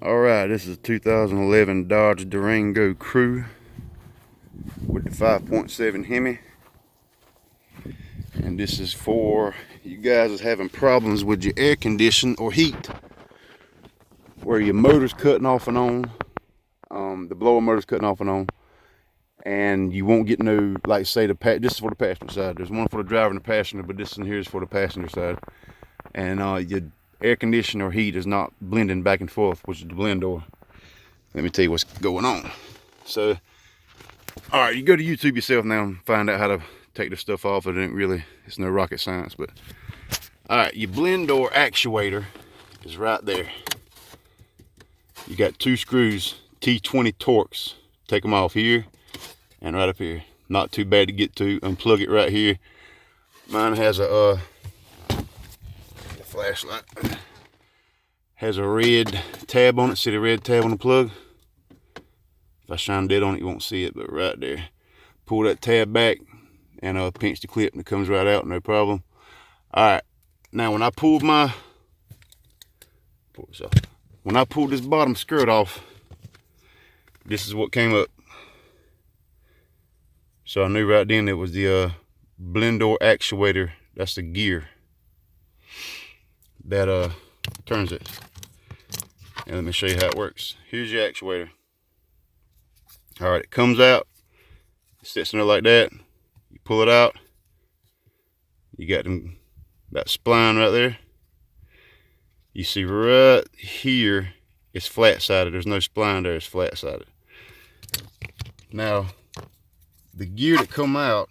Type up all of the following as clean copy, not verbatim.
Alright, this is a 2011 Dodge Durango Crew with the 5.7 Hemi. And this is for you guys that's having problems with your air condition or heat, where your motor's cutting off and on, the blower motor's cutting off and you won't get no, like say this is for the passenger side. There's one for the driver and the passenger, but this one here is for the passenger side. And your air conditioner or heat is not blending back and forth, which is the blend door. Let me tell you what's going on. So, all right, you go to YouTube yourself now and find out how to take this stuff off. It's no rocket science, but all right, your blend door actuator is right there. You got two screws, T20 Torx. Take them off here and right up here. Not too bad to get to. Unplug it right here. Mine has a flashlight. Has a red tab on it. See the red tab on the plug? If I shine dead on it, you won't see it, but right there. Pull that tab back and pinch the clip and it comes right out, no problem. All right, now when I pulled this bottom skirt off, this is what came up. So I knew right then it was the blend door actuator. That's the gear that turns it. And let me show you how it works. Here's your actuator. All right, it comes out, it sits in there like that. You pull it out, you got that spline right there. You see right here, it's flat-sided. There's no spline there, it's flat-sided. Now, the gear that come out,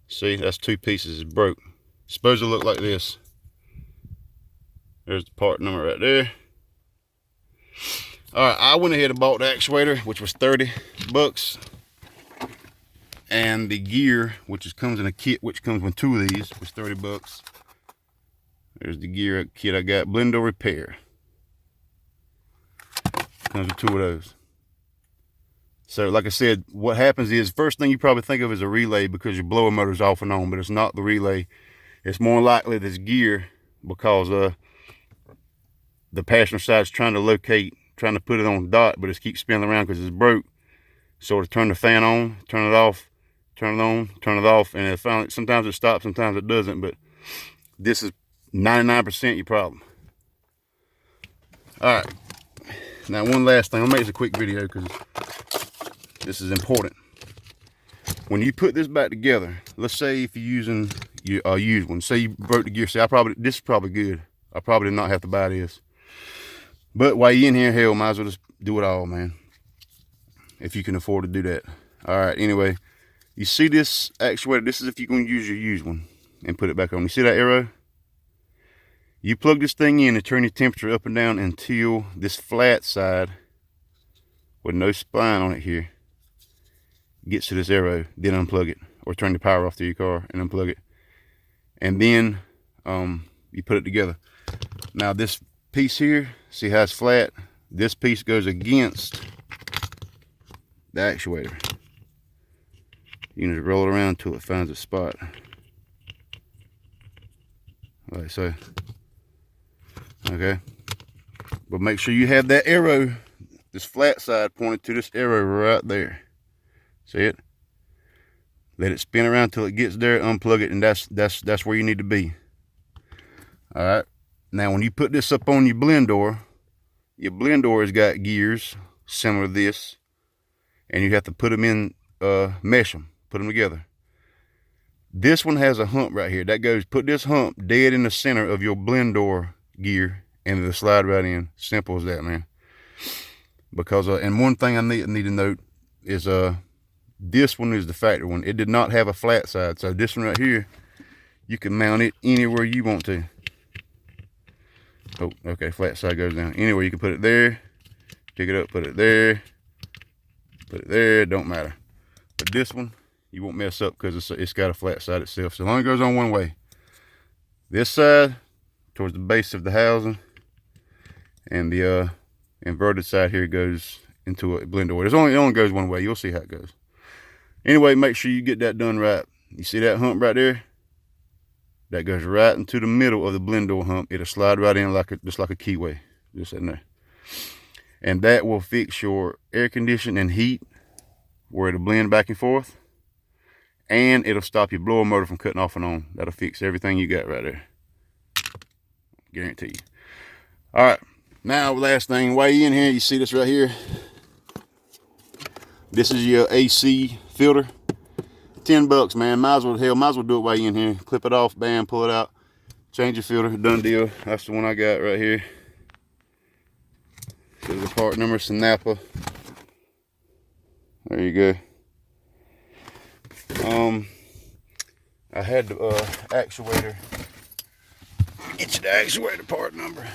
see, that's two pieces, it's broke. It's supposed to look like this. There's the part number right there. All right, I went ahead and bought the actuator, which was 30 bucks. And the gear, which comes in a kit, which comes with two of these, was 30 bucks. There's the gear kit I got, blend door repair. Comes with two of those. So like I said, what happens is, first thing you probably think of is a relay because your blower motor's off and on, but it's not the relay. It's more likely this gear because the passenger side's trying to put it on dot, but it keeps spinning around because it's broke. So to turn the fan on, turn it off, turn it on, turn it off, and it finally, sometimes it stops, sometimes it doesn't, but this is 99% your problem. All right, now one last thing. I'll make this a quick video because this is important. When you put this back together, let's say if you're using your used one, say you broke the gear, say this is probably good. I probably did not have to buy this. But while you're in here, hell, might as well just do it all, man. If you can afford to do that. All right, anyway, you see this actuator, this is if you're going to use your used one and put it back on. You see that arrow? You plug this thing in and turn your temperature up and down until this flat side with no spline on it here gets to this arrow, then unplug it, or turn the power off to your car and unplug it. And then you put it together. Now this piece here, see how it's flat? This piece goes against the actuator. You can just roll it around until it finds a spot. Like so. Okay. But make sure you have that arrow, this flat side pointed to this arrow right there. See it? Let it spin around till it gets there, unplug it, and that's where you need to be. All right. Now when you put this up on your blend door has got gears similar to this, and you have to put them in, mesh them, put them together. This one has a hump right here. That goes, put this hump dead in the center of your blend door gear, and it'll slide right in. Simple as that, man. Because, and one thing I need to note is, this one is the factory one. It did not have a flat side. So this one right here, you can mount it anywhere you want to. Oh, okay, flat side goes down. Anywhere you can put it there, pick it up, put it there, don't matter. But this one, you won't mess up because it's got a flat side itself. So long as it goes on one way. This side, towards the base of the housing, and the inverted side here goes into a blend door. It only goes one way. You'll see how it goes. Anyway, make sure you get that done right. You see that hump right there? That goes right into the middle of the blend door hump. It'll slide right in just like a keyway. just in there. And that will fix your air conditioning and heat where it'll blend back and forth. And it'll stop your blower motor from cutting off and on. That'll fix everything you got right there. Guarantee you. All right, now last thing, way in here, you see this right here. This is your AC filter. $10, man. Might as well do it while you're in here. Clip it off, bam, pull it out, change your filter, done deal. That's the one I got right here. Here's the part number, Napa. There you go. I had the actuator. Get you the actuator part number.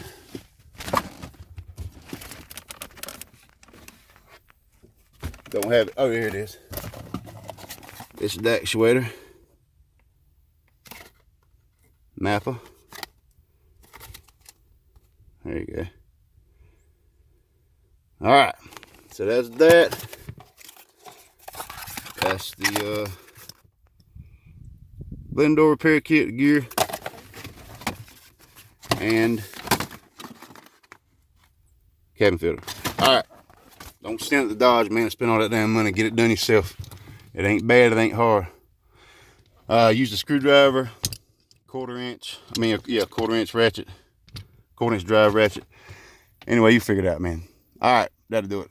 Don't have it. Oh, here it is. This is the actuator. Napa. There you go. All right. So that's that. That's the blend door repair kit, gear, and cabin filter. All right. Don't stand at the Dodge, man, and spend all that damn money. Get it done yourself. It ain't bad, it ain't hard. Use the screwdriver, quarter inch ratchet, quarter inch drive ratchet. Anyway, you figure it out, man. All right, that'll do it.